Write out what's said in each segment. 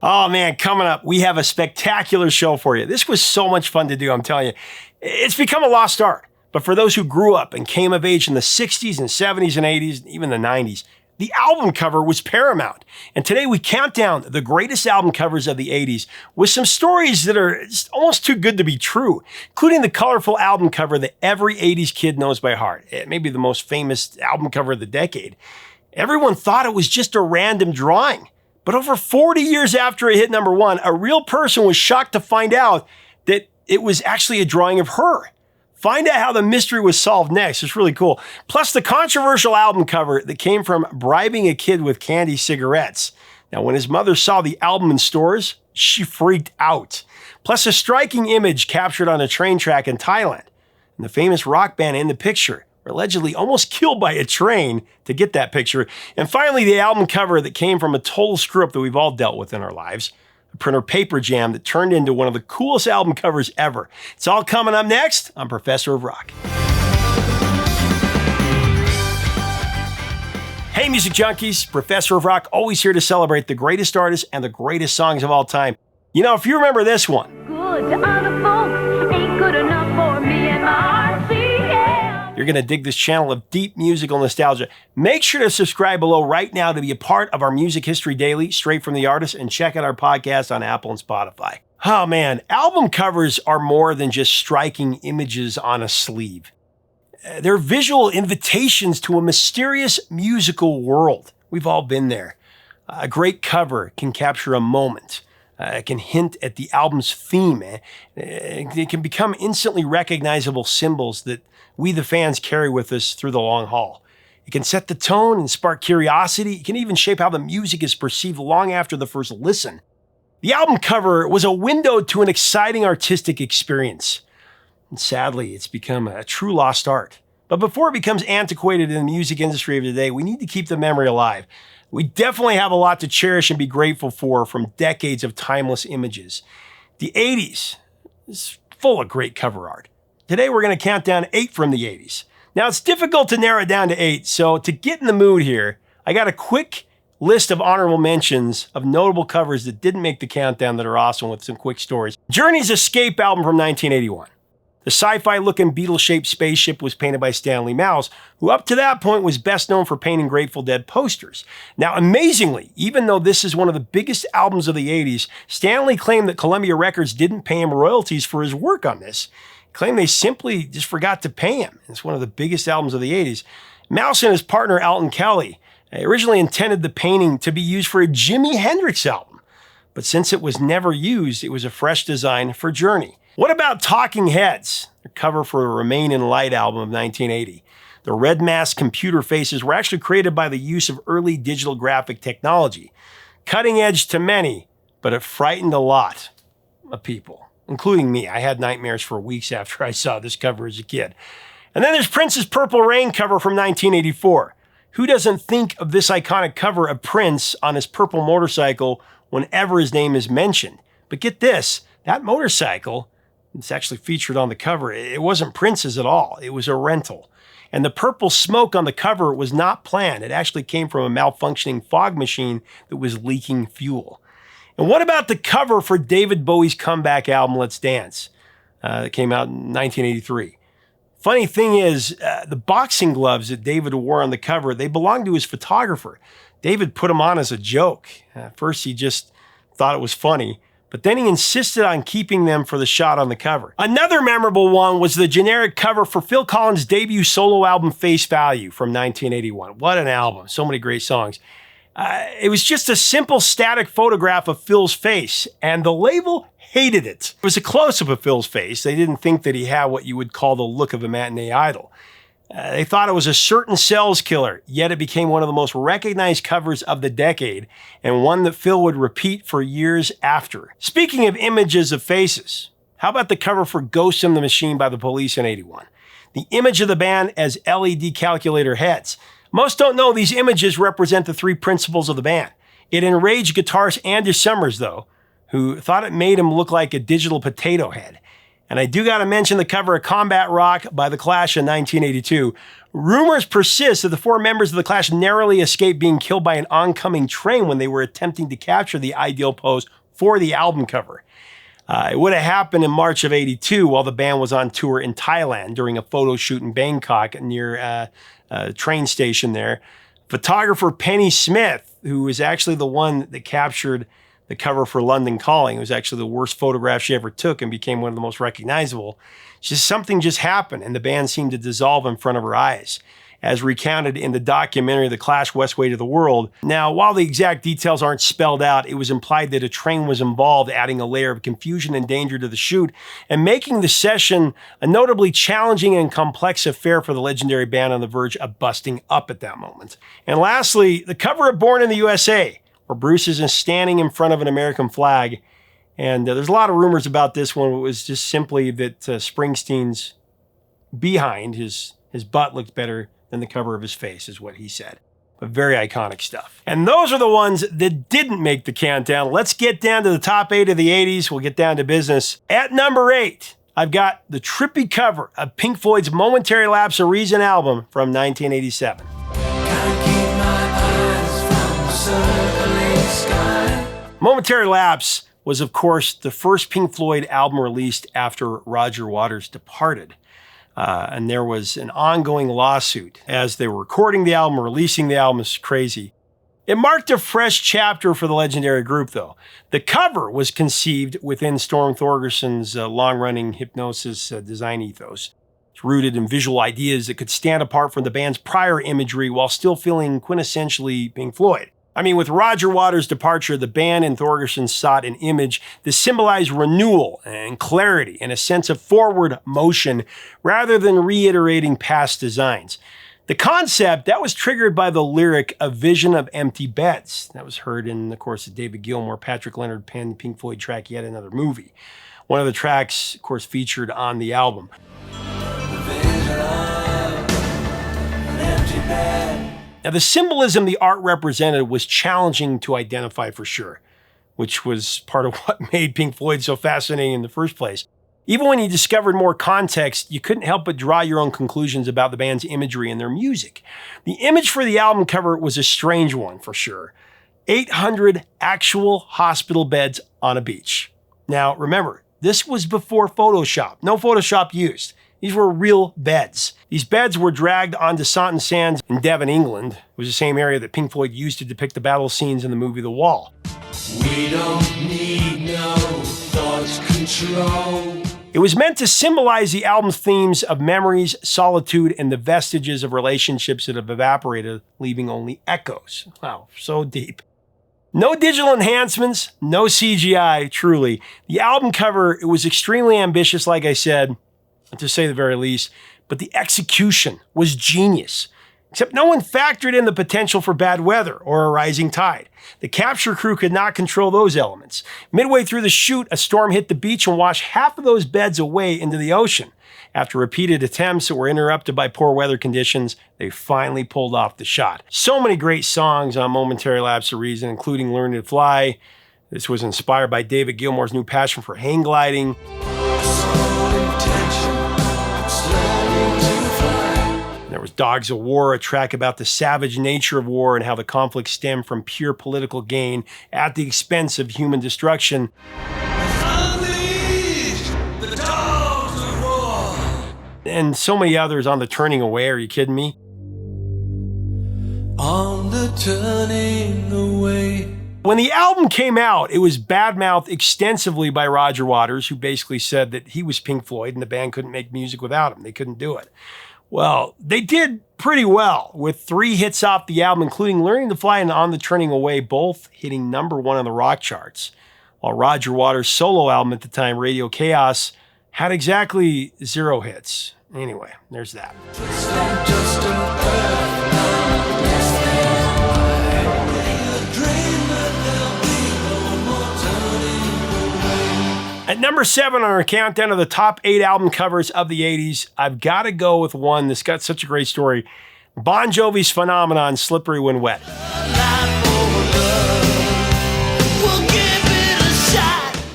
Oh man, coming up, we have a spectacular show for you. This was so much fun to do, I'm telling you. It's become a lost art, but for those who grew up and came of age in the 60s and 70s and 80s, and even the 90s, the album cover was paramount. And today we count down the greatest album covers of the 80s with some stories that are just almost too good to be true, including the colorful album cover that every 80s kid knows by heart. It may be the most famous album cover of the decade. Everyone thought it was just a random drawing. But over 40 years after it hit number one, a real person was shocked to find out that it was actually a drawing of her. Find out how the mystery was solved next. It's really cool. Plus the controversial album cover that came from bribing a kid with candy cigarettes. Now, when his mother saw the album in stores, she freaked out. Plus a striking image captured on a train track in Thailand. And the famous rock band in the picture were allegedly almost killed by a train to get that picture. And finally, the album cover that came from a total screw-up that we've all dealt with in our lives. A printer paper jam that turned into one of the coolest album covers ever. It's all coming up next on Professor of Rock. Hey, music junkies, Professor of Rock, always here to celebrate the greatest artists and the greatest songs of all time. You know, if you remember this one. Good to other folks ain't good enough for me and my RCL. You're going to dig this channel of deep musical nostalgia. Make sure to subscribe below right now to be a part of our Music History Daily, straight from the artist, and check out our podcast on Apple and Spotify. Oh man, album covers are more than just striking images on a sleeve. They're visual invitations to a mysterious musical world. We've all been there. A great cover can capture a moment. It can hint at the album's theme. It can become instantly recognizable symbols that we, the fans, carry with us through the long haul. It can set the tone and spark curiosity. It can even shape how the music is perceived long after the first listen. The album cover was a window to an exciting artistic experience. And sadly, it's become a true lost art. But before it becomes antiquated in the music industry of today, we need to keep the memory alive. We definitely have a lot to cherish and be grateful for from decades of timeless images. The 80s is full of great cover art. Today we're going to count down 8 from the 80s. Now it's difficult to narrow it down to 8, so to get in the mood here, I got a quick list of honorable mentions of notable covers that didn't make the countdown that are awesome with some quick stories. Journey's Escape album from 1981. The sci-fi looking beetle-shaped spaceship was painted by Stanley Mouse, who up to that point was best known for painting Grateful Dead posters. Now, amazingly, even though this is one of the biggest albums of the 80s, Stanley claimed that Columbia Records didn't pay him royalties for his work on this. He claimed they simply just forgot to pay him. It's one of the biggest albums of the 80s. Mouse and his partner Alton Kelly originally intended the painting to be used for a Jimi Hendrix album, but since it was never used, it was a fresh design for Journey. What about Talking Heads, the cover for the Remain in Light album of 1980? The red mask computer faces were actually created by the use of early digital graphic technology. Cutting edge to many, but it frightened a lot of people, including me. I had nightmares for weeks after I saw this cover as a kid. And then there's Prince's Purple Rain cover from 1984. Who doesn't think of this iconic cover of Prince on his purple motorcycle whenever his name is mentioned? But get this, that motorcycle, it's actually featured on the cover. It wasn't Prince's at all. It was a rental. And the purple smoke on the cover was not planned. It actually came from a malfunctioning fog machine that was leaking fuel. And what about the cover for David Bowie's comeback album, Let's Dance? That came out in 1983. Funny thing is, the boxing gloves that David wore on the cover, they belonged to his photographer. David put them on as a joke. At first, he just thought it was funny. But then he insisted on keeping them for the shot on the cover. Another memorable one was the generic cover for Phil Collins' debut solo album, Face Value, from 1981. What an album. So many great songs. It was just a simple static photograph of Phil's face, and the label hated it. It was a close-up of Phil's face. They didn't think that he had what you would call the look of a matinee idol. They thought it was a certain sales killer, yet it became one of the most recognized covers of the decade, and one that Phil would repeat for years after. Speaking of images of faces, how about the cover for Ghost in the Machine by the Police in 81? The image of the band as LED calculator heads. Most don't know these images represent the 3 principles of the band. It enraged guitarist Andy Summers, though, who thought it made him look like a digital potato head. And I do got to mention the cover of Combat Rock by The Clash in 1982. Rumors persist that the four members of The Clash narrowly escaped being killed by an oncoming train when they were attempting to capture the ideal pose for the album cover. It would have happened in March of 82 while the band was on tour in Thailand during a photo shoot in Bangkok near a train station there. Photographer Penny Smith, who was actually the one that captured the cover for London Calling, it was actually the worst photograph she ever took and became one of the most recognizable. Something just happened and the band seemed to dissolve in front of her eyes, as recounted in the documentary The Clash West Way to the World. Now, while the exact details aren't spelled out, it was implied that a train was involved, adding a layer of confusion and danger to the shoot, and making the session a notably challenging and complex affair for the legendary band on the verge of busting up at that moment. And lastly, the cover of Born in the USA, where Bruce is standing in front of an American flag. And there's a lot of rumors about this one. It was just simply that Springsteen's behind, his butt looked better than the cover of his face, is what he said. But very iconic stuff. And those are the ones that didn't make the countdown. Let's get down to the top 8 of the 80s. We'll get down to business. At number 8, I've got the trippy cover of Pink Floyd's Momentary Lapse of Reason album from 1987. Momentary Lapse was, of course, the first Pink Floyd album released after Roger Waters departed. And there was an ongoing lawsuit as they were recording the album, releasing the album. It's crazy. It marked a fresh chapter for the legendary group, though. The cover was conceived within Storm Thorgerson's long-running hypnosis design ethos. It's rooted in visual ideas that could stand apart from the band's prior imagery while still feeling quintessentially Pink Floyd. I mean, with Roger Waters' departure, the band and Thorgerson sought an image that symbolized renewal and clarity and a sense of forward motion rather than reiterating past designs. The concept, that was triggered by the lyric, "A Vision of Empty Beds." That was heard in, of course, the David Gilmour, Patrick Leonard penned Pink Floyd track, Yet Another Movie. One of the tracks, of course, featured on the album. Now, the symbolism the art represented was challenging to identify for sure, which was part of what made Pink Floyd so fascinating in the first place. Even when you discovered more context, you couldn't help but draw your own conclusions about the band's imagery and their music. The image for the album cover was a strange one for sure. 800 actual hospital beds on a beach. Now, remember, this was before Photoshop. No Photoshop used. These were real beds. These beds were dragged onto Saunton Sands in Devon, England. It was the same area that Pink Floyd used to depict the battle scenes in the movie The Wall. We don't need no thought control. It was meant to symbolize the album's themes of memories, solitude, and the vestiges of relationships that have evaporated, leaving only echoes. Wow, so deep. No digital enhancements, no CGI, truly. The album cover, it was extremely ambitious, like I said, to say the very least, but the execution was genius. Except no one factored in the potential for bad weather or a rising tide. The capture crew could not control those elements. Midway through the shoot, a storm hit the beach and washed half of those beds away into the ocean. After repeated attempts that were interrupted by poor weather conditions, they finally pulled off the shot. So many great songs on Momentary Lapse of Reason, including Learn to Fly. This was inspired by David Gilmour's new passion for hang gliding. There was Dogs of War, a track about the savage nature of war and how the conflict stemmed from pure political gain at the expense of human destruction. The dogs of war. And so many others on the Turning Away. Are you kidding me? On the Turning Away. When the album came out, it was badmouthed extensively by Roger Waters, who basically said that he was Pink Floyd and the band couldn't make music without him. They couldn't do it. Well, they did pretty well, with 3 hits off the album, including Learning to Fly and On the Turning Away, both hitting number 1 on the rock charts. While Roger Waters' solo album at the time, Radio Chaos, had exactly 0 hits. Anyway, there's that. At number 7 on our countdown of the top 8 album covers of the 80s, I've got to go with one that's got such a great story. Bon Jovi's Phenomenon, Slippery When Wet.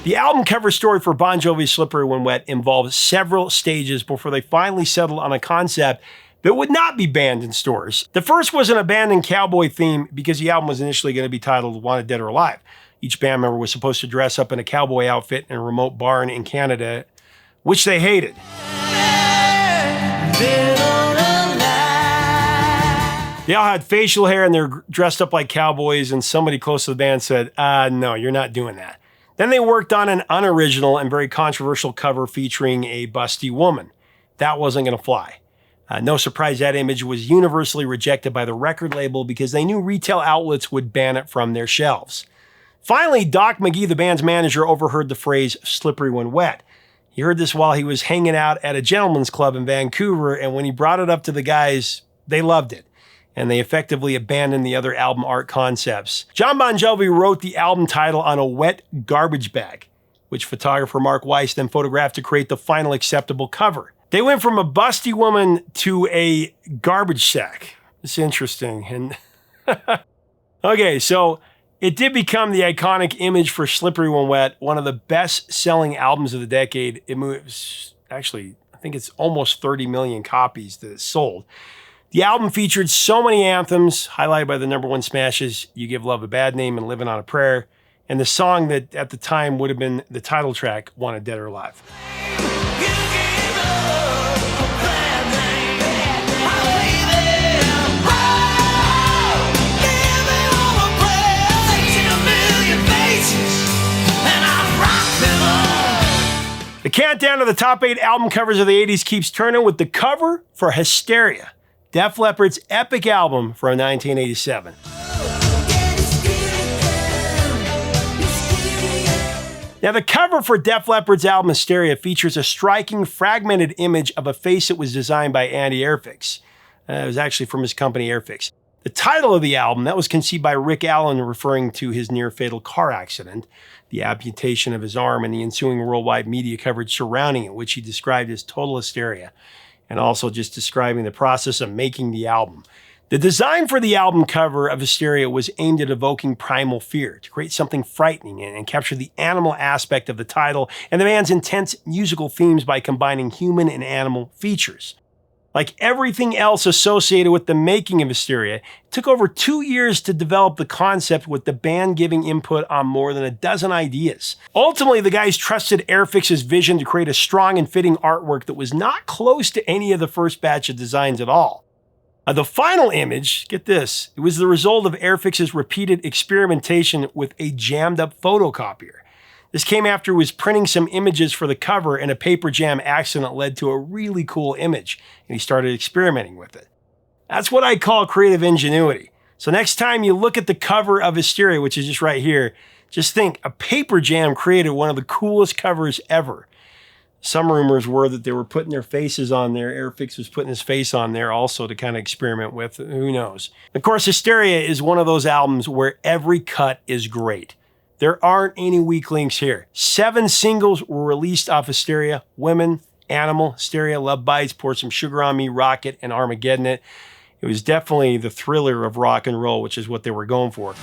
The album cover story for Bon Jovi's Slippery When Wet involved several stages before they finally settled on a concept that would not be banned in stores. The first was an abandoned cowboy theme because the album was initially going to be titled Wanted Dead or Alive. Each band member was supposed to dress up in a cowboy outfit in a remote barn in Canada, which they hated. They all had facial hair and they're dressed up like cowboys, and somebody close to the band said, no, you're not doing that. Then they worked on an unoriginal and very controversial cover featuring a busty woman. That wasn't going to fly. No surprise that image was universally rejected by the record label because they knew retail outlets would ban it from their shelves. Finally, Doc McGee, the band's manager, overheard the phrase slippery when wet. He heard this while he was hanging out at a gentleman's club in Vancouver, and when he brought it up to the guys, they loved it. And they effectively abandoned the other album art concepts. John Bon Jovi wrote the album title on a wet garbage bag, which photographer Mark Weiss then photographed to create the final acceptable cover. They went from a busty woman to a garbage sack. It's interesting. And okay, so it did become the iconic image for Slippery When Wet, one of the best-selling albums of the decade. It moves, actually, I think it's almost 30 million copies that it sold. The album featured so many anthems, highlighted by the #1 smashes, You Give Love a Bad Name and Living on a Prayer, and the song that at the time would have been the title track, Wanted Dead or Alive. The countdown to the top 8 album covers of the 80s keeps turning with the cover for Hysteria, Def Leppard's epic album from 1987. Now, the cover for Def Leppard's album Hysteria features a striking, fragmented image of a face that was designed by Andy Airfix. It was actually from his company Airfix. The title of the album, that was conceived by Rick Allen, referring to his near-fatal car accident, the amputation of his arm, and the ensuing worldwide media coverage surrounding it, which he described as total hysteria, and also just describing the process of making the album. The design for the album cover of Hysteria was aimed at evoking primal fear, to create something frightening and capture the animal aspect of the title and the band's intense musical themes by combining human and animal features. Like everything else associated with the making of Hysteria, it took over 2 years to develop the concept, with the band giving input on more than a dozen ideas. Ultimately, the guys trusted Airfix's vision to create a strong and fitting artwork that was not close to any of the first batch of designs at all. The final image, get this, it was the result of Airfix's repeated experimentation with a jammed-up photocopier. This came after he was printing some images for the cover, and a paper jam accident led to a really cool image, and he started experimenting with it. That's what I call creative ingenuity. So next time you look at the cover of Hysteria, which is just right here, just think a paper jam created one of the coolest covers ever. Some rumors were that they were putting their faces on there. Airfix was putting his face on there also to kind of experiment with. Who knows? Of course, Hysteria is one of those albums where every cut is great. There aren't any weak links here. 7 singles were released off Hysteria: Women, Animal, Hysteria, Love Bites, Pour Some Sugar on Me, Rocket, and Armageddon It. It was definitely the thriller of rock and roll, which is what they were going for.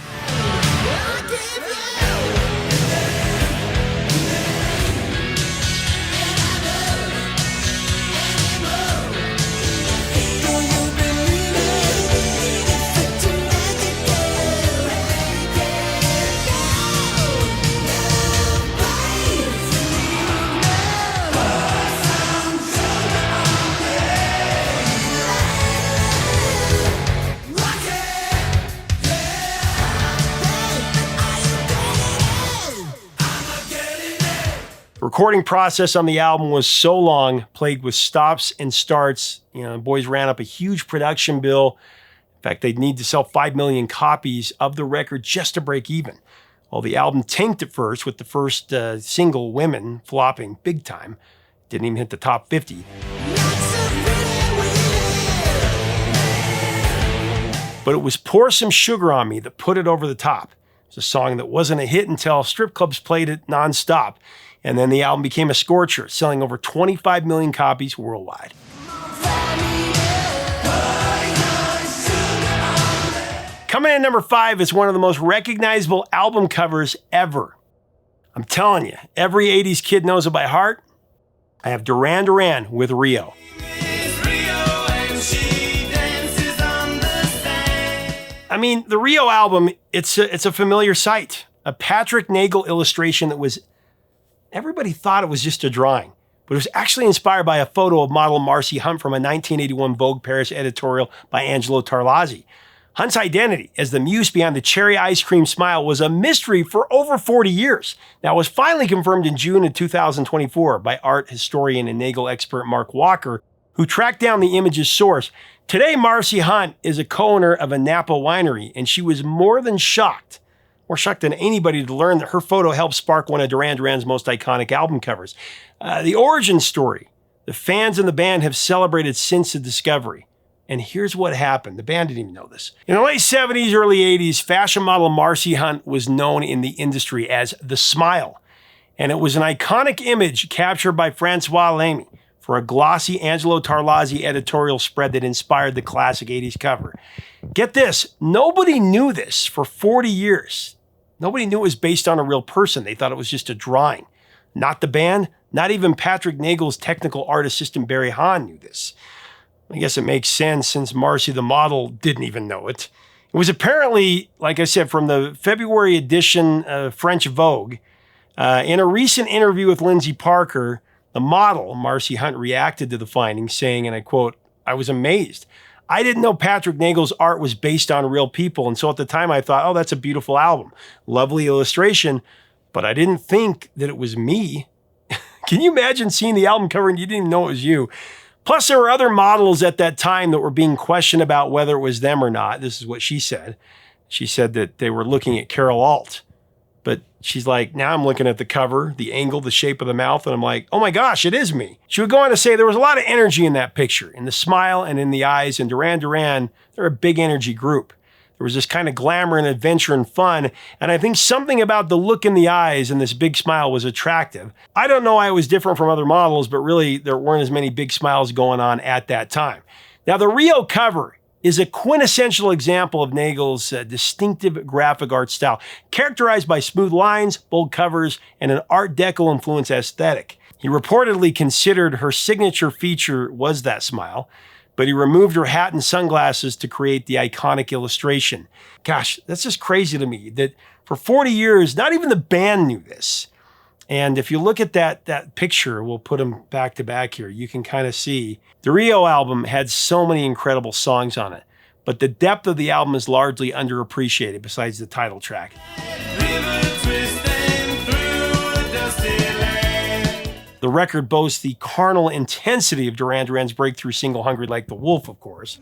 The recording process on the album was so long, plagued with stops and starts. The boys ran up a huge production bill. In fact, they'd need to sell 5 million copies of the record just to break even. Well, the album tanked at first, with the first single, Women, flopping big time. Didn't even hit the top 50. But it was Pour Some Sugar on Me that put it over the top. It's a song that wasn't a hit until strip clubs played it nonstop. And then the album became a scorcher, selling over 25 million copies worldwide. Coming in at number 5 is one of the most recognizable album covers ever. I'm telling you, every 80s kid knows it by heart. I have Duran Duran with Rio. I mean, the Rio album, it's a familiar sight. A Patrick Nagel illustration that was, everybody thought it was just a drawing, but it was actually inspired by a photo of model Marcy Hunt from a 1981 Vogue Paris editorial by Angelo Tarlazzi. Hunt's identity as the muse behind the cherry ice cream smile was a mystery for over 40 years. Now, it was finally confirmed in June of 2024 by art historian and Nagel expert Mark Walker, who tracked down the image's source. Today, Marcy Hunt is a co-owner of a Napa winery, and she was more shocked than anybody to learn that her photo helped spark one of Duran Duran's most iconic album covers. The origin story, the fans and the band have celebrated since the discovery. And here's what happened. The band didn't even know this. In the late 70s, early 80s, fashion model Marcy Hunt was known in the industry as the Smile. And it was an iconic image captured by Francois Lamy for a glossy Angelo Tarlazzi editorial spread that inspired the classic 80s cover. Get this, nobody knew this for 40 years. Nobody knew it was based on a real person. They thought it was just a drawing. Not the band, not even Patrick Nagel's technical art assistant Barry Hahn knew this. I guess it makes sense since Marcy the model didn't even know it. It was apparently, like I said, from the February edition of French Vogue. In a recent interview with Lindsay Parker, the model, Marcy Hunt, reacted to the findings, saying, and I quote, "I was amazed. I didn't know Patrick Nagel's art was based on real people. And so at the time I thought, oh, that's a beautiful album. Lovely illustration. But I didn't think that it was me." Can you imagine seeing the album cover and you didn't even know it was you? Plus, there were other models at that time that were being questioned about whether it was them or not. This is what she said. She said that they were looking at Carol Alt. But she's like, now I'm looking at the cover, the angle, the shape of the mouth, and I'm like, oh my gosh, it is me. She would go on to say there was a lot of energy in that picture, in the smile and in the eyes. And Duran Duran, they're a big energy group. There was this kind of glamour and adventure and fun. And I think something about the look in the eyes and this big smile was attractive. I don't know why it was different from other models, but really there weren't as many big smiles going on at that time. Now, the Rio cover is a quintessential example of Nagel's distinctive graphic art style, characterized by smooth lines, bold covers, and an Art Deco influence aesthetic. He reportedly considered her signature feature was that smile, but he removed her hat and sunglasses to create the iconic illustration. Gosh, that's just crazy to me that for 40 years, not even the band knew this. And if you look at that picture, we'll put them back to back here, you can kind of see the Rio album had so many incredible songs on it, but the depth of the album is largely underappreciated besides the title track. The record boasts the carnal intensity of Duran Duran's breakthrough single Hungry Like the Wolf, of course.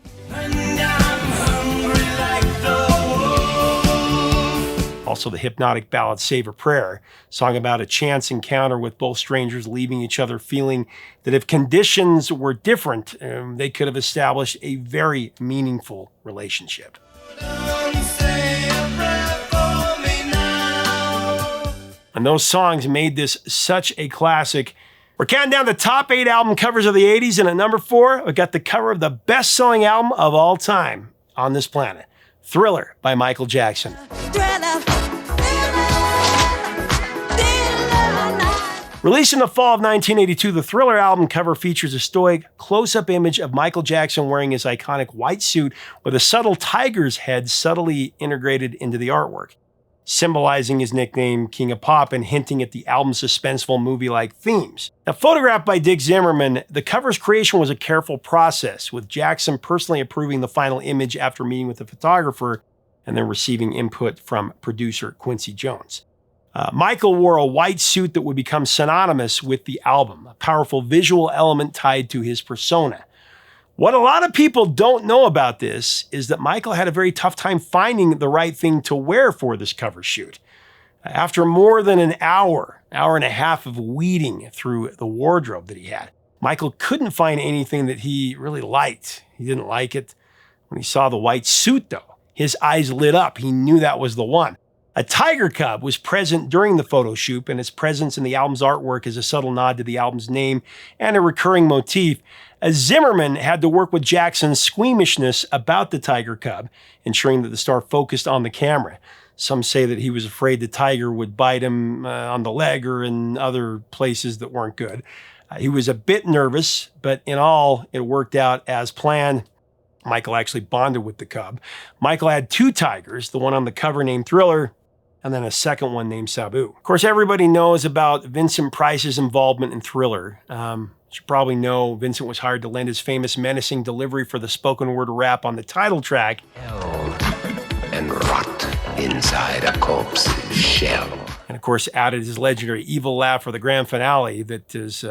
Also the hypnotic ballad Save a Prayer, song about a chance encounter with both strangers leaving each other feeling that if conditions were different, they could have established a very meaningful relationship. And those songs made this such a classic. We're counting down the top 8 album covers of the 80s, and at number 4, we got the cover of the best-selling album of all time on this planet, Thriller by Michael Jackson. Released in the fall of 1982, the Thriller album cover features a stoic, close-up image of Michael Jackson wearing his iconic white suit with a subtle tiger's head subtly integrated into the artwork, symbolizing his nickname King of Pop and hinting at the album's suspenseful movie-like themes. Now, photographed by Dick Zimmerman, the cover's creation was a careful process, with Jackson personally approving the final image after meeting with the photographer and then receiving input from producer Quincy Jones. Michael wore a white suit that would become synonymous with the album, a powerful visual element tied to his persona. What a lot of people don't know about this is that Michael had a very tough time finding the right thing to wear for this cover shoot. After more than an hour and a half of weeding through the wardrobe that he had, Michael couldn't find anything that he really liked. He didn't like it. When he saw the white suit, though, his eyes lit up. He knew that was the one. A tiger cub was present during the photo shoot, and its presence in the album's artwork is a subtle nod to the album's name and a recurring motif. Zimmerman had to work with Jackson's squeamishness about the tiger cub, ensuring that the star focused on the camera. Some say that he was afraid the tiger would bite him on the leg or in other places that weren't good. He was a bit nervous, but in all, it worked out as planned. Michael actually bonded with the cub. Michael had 2 tigers, the one on the cover named Thriller, and then a second one named Sabu. Of course, everybody knows about Vincent Price's involvement in Thriller. You probably know Vincent was hired to lend his famous menacing delivery for the spoken word rap on the title track. Hell and rot inside a corpse's shell. And of course, added his legendary evil laugh for the grand finale that is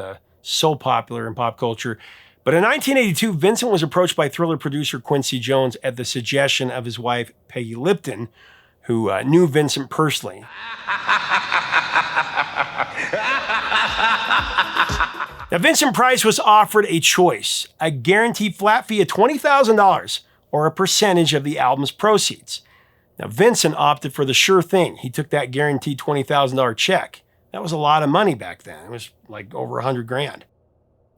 so popular in pop culture. But in 1982, Vincent was approached by Thriller producer Quincy Jones at the suggestion of his wife, Peggy Lipton, who knew Vincent personally. Now, Vincent Price was offered a choice, a guaranteed flat fee of $20,000 or a percentage of the album's proceeds. Now, Vincent opted for the sure thing. He took that guaranteed $20,000 check. That was a lot of money back then. It was like over 100 grand.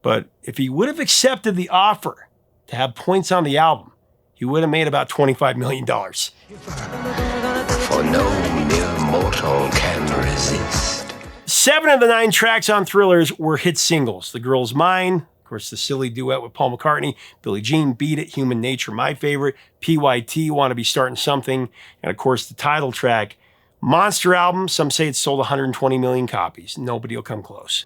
But if he would have accepted the offer to have points on the album, he would have made about $25 million. For no mere mortal can resist. 7 of the 9 tracks on Thrillers were hit singles. The Girl's Mine, of course, the silly duet with Paul McCartney, Billie Jean, Beat It, Human Nature, my favorite, PYT, Want to Be Starting Something, and of course the title track. Monster album, some say it sold 120 million copies. Nobody will come close.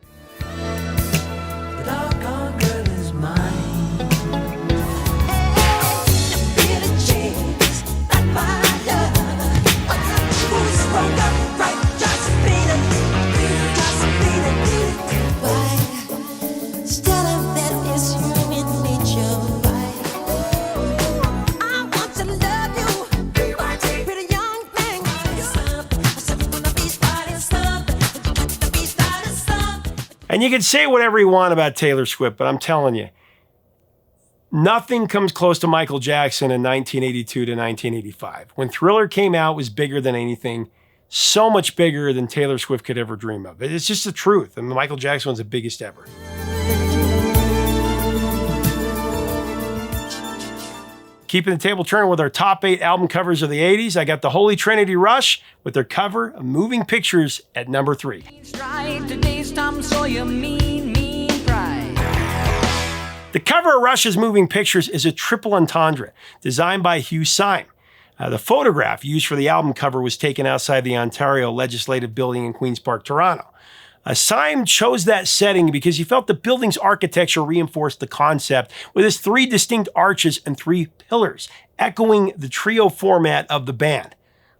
And you can say whatever you want about Taylor Swift, but I'm telling you, nothing comes close to Michael Jackson in 1982 to 1985. When Thriller came out, it was bigger than anything, so much bigger than Taylor Swift could ever dream of. It's just the truth. And Michael Jackson was the biggest ever. Keeping the table turning with our top 8 album covers of the 80s, I got the Holy Trinity Rush with their cover of Moving Pictures at number 3. The cover of Rush's Moving Pictures is a triple entendre designed by Hugh Syme. The photograph used for the album cover was taken outside the Ontario Legislative Building in Queen's Park, Toronto. Syme chose that setting because he felt the building's architecture reinforced the concept with its 3 distinct arches and 3 pillars, echoing the trio format of the band.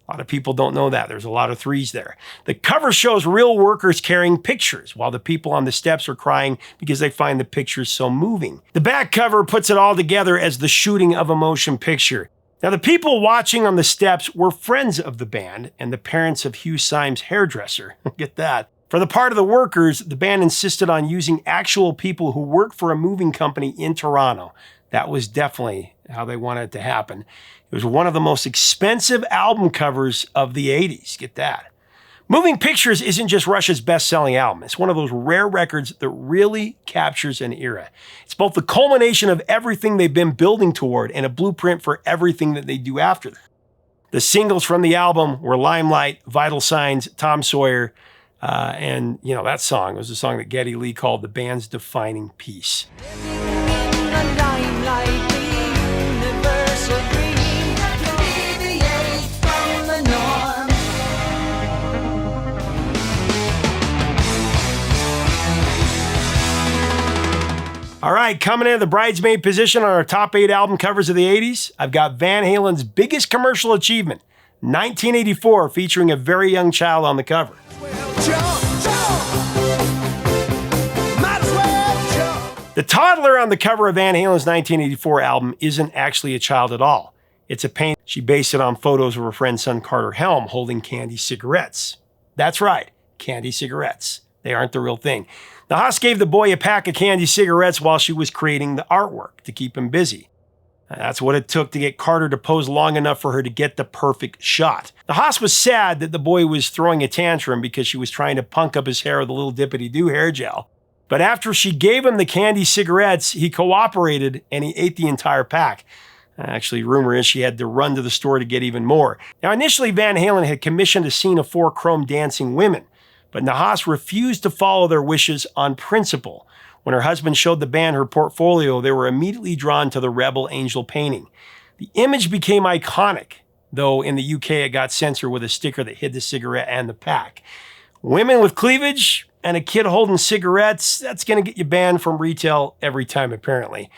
A lot of people don't know that. There's a lot of 3s there. The cover shows real workers carrying pictures, while the people on the steps are crying because they find the pictures so moving. The back cover puts it all together as the shooting of a motion picture. Now, the people watching on the steps were friends of the band and the parents of Hugh Syme's hairdresser. Get that. For the part of the workers, the band insisted on using actual people who work for a moving company in Toronto. That was definitely how they wanted it to happen. It was one of the most expensive album covers of the 80s. Get that. Moving Pictures isn't just Rush's best-selling album. It's one of those rare records that really captures an era. It's both the culmination of everything they've been building toward and a blueprint for everything that they do after that. The singles from the album were Limelight, Vital Signs, Tom Sawyer, and, you know, that song was a song that Geddy Lee called the band's defining piece. All right, coming in the bridesmaid position on our top 8 album covers of the 80s, I've got Van Halen's biggest commercial achievement, 1984, featuring a very young child on the cover. The toddler on the cover of Van Halen's 1984 album isn't actually a child at all. It's a painting. She based it on photos of her friend's son Carter Helm holding candy cigarettes. That's right, candy cigarettes. They aren't the real thing. The Haas gave the boy a pack of candy cigarettes while she was creating the artwork to keep him busy. That's what it took to get Carter to pose long enough for her to get the perfect shot. The Haas was sad that the boy was throwing a tantrum because she was trying to punk up his hair with a little dippity-doo hair gel. But after she gave him the candy cigarettes, he cooperated and he ate the entire pack. Actually, rumor is she had to run to the store to get even more. Now, initially, Van Halen had commissioned a scene of 4 chrome dancing women, but Nahas refused to follow their wishes on principle. When her husband showed the band her portfolio, they were immediately drawn to the Rebel Angel painting. The image became iconic, though in the UK it got censored with a sticker that hid the cigarette and the pack. Women with cleavage and a kid holding cigarettes, that's going to get you banned from retail every time, apparently.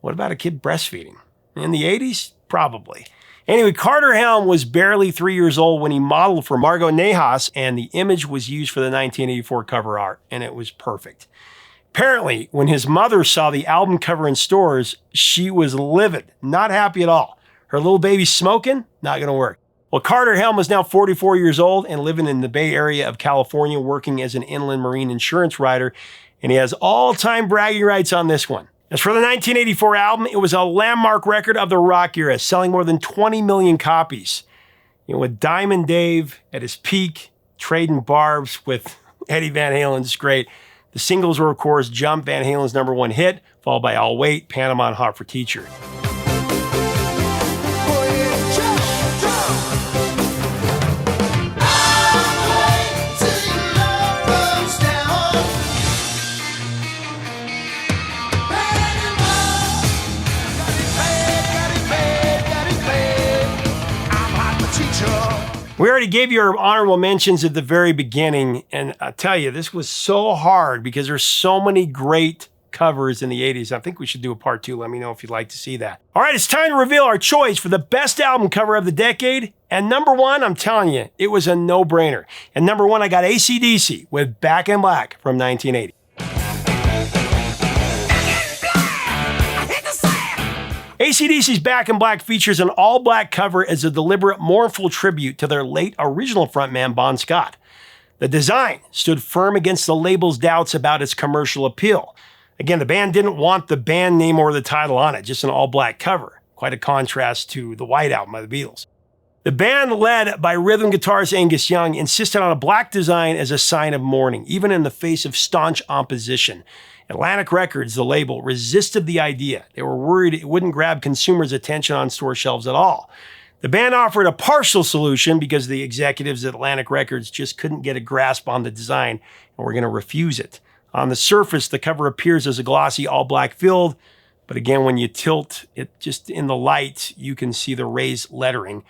What about a kid breastfeeding? In the 80s? Probably. Anyway, Carter Helm was barely 3 years old when he modeled for Margot Nahas, and the image was used for the 1984 cover art, and it was perfect. Apparently, when his mother saw the album cover in stores, she was livid, not happy at all. Her little baby smoking? Not going to work. Well, Carter Helm is now 44 years old and living in the Bay Area of California, working as an inland marine insurance writer, and he has all-time bragging rights on this one. As for the 1984 album, it was a landmark record of the rock era, selling more than 20 million copies. With Diamond Dave at his peak, trading barbs with Eddie Van Halen, it's great. The singles were, of course, Jump, Van Halen's #1 hit, followed by I'll Wait, Panama, and Hot for Teacher. We already gave you our honorable mentions at the very beginning, and I tell you, this was so hard because there's so many great covers in the 80s. I think we should do a part 2. Let me know if you'd like to see that. All right, it's time to reveal our choice for the best album cover of the decade. And #1, I'm telling you, it was a no-brainer. And #1, I got AC/DC with Back in Black from 1980. AC/DC's Back in Black features an all-black cover as a deliberate, mournful tribute to their late original frontman, Bon Scott. The design stood firm against the label's doubts about its commercial appeal. Again, the band didn't want the band name or the title on it, just an all-black cover. Quite a contrast to the White Album by the Beatles. The band, led by rhythm guitarist Angus Young, insisted on a black design as a sign of mourning, even in the face of staunch opposition. Atlantic Records, the label, resisted the idea. They were worried it wouldn't grab consumers' attention on store shelves at all. The band offered a partial solution because the executives at Atlantic Records just couldn't get a grasp on the design and were going to refuse it. On the surface, the cover appears as a glossy all-black field, but again, when you tilt it just in the light, you can see the raised lettering.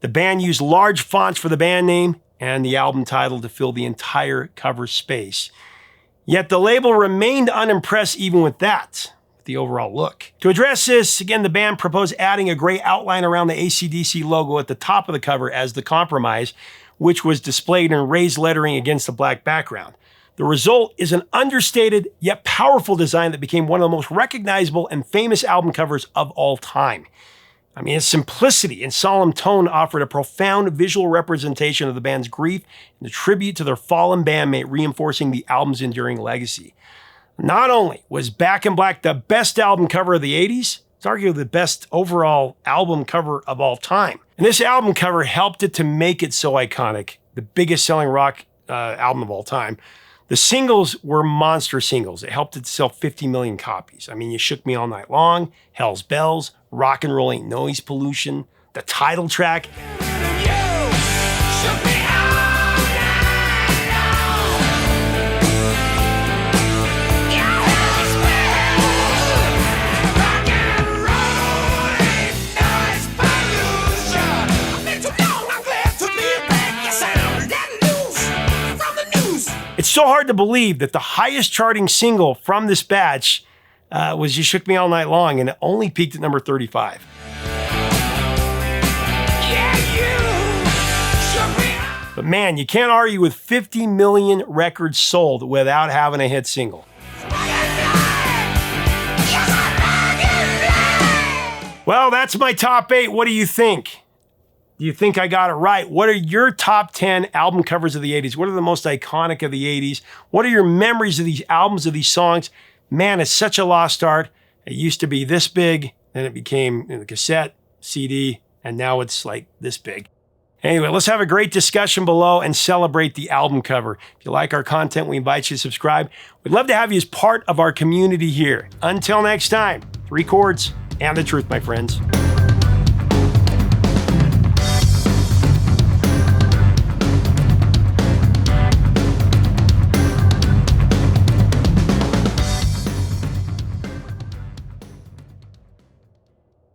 The band used large fonts for the band name and the album title to fill the entire cover space. Yet the label remained unimpressed even with that, the overall look. To address this, again, the band proposed adding a gray outline around the AC/DC logo at the top of the cover as the compromise, which was displayed in raised lettering against the black background. The result is an understated yet powerful design that became one of the most recognizable and famous album covers of all time. I mean, its simplicity and solemn tone offered a profound visual representation of the band's grief and a tribute to their fallen bandmate, reinforcing the album's enduring legacy. Not only was Back in Black the best album cover of the 80s, it's arguably the best overall album cover of all time. And this album cover helped it to make it so iconic, the biggest selling rock album of all time. The singles were monster singles. It helped it sell 50 million copies. I mean, You Shook Me All Night Long, Hell's Bells, Rock and Roll Ain't Noise Pollution, the title track. It's so hard to believe that the highest charting single from this batch was You Shook Me All Night Long, and it only peaked at number 35. But man, you can't argue with 50 million records sold without having a hit single. Well, that's my top 8. What do you think? Do you think I got it right? What are your top 10 album covers of the 80s? What are the most iconic of the 80s? What are your memories of these albums, of these songs? Man, it's such a lost art. It used to be this big, then it became a cassette, CD, and now it's like this big. Anyway, let's have a great discussion below and celebrate the album cover. If you like our content, we invite you to subscribe. We'd love to have you as part of our community here. Until next time, 3 chords and the truth, my friends.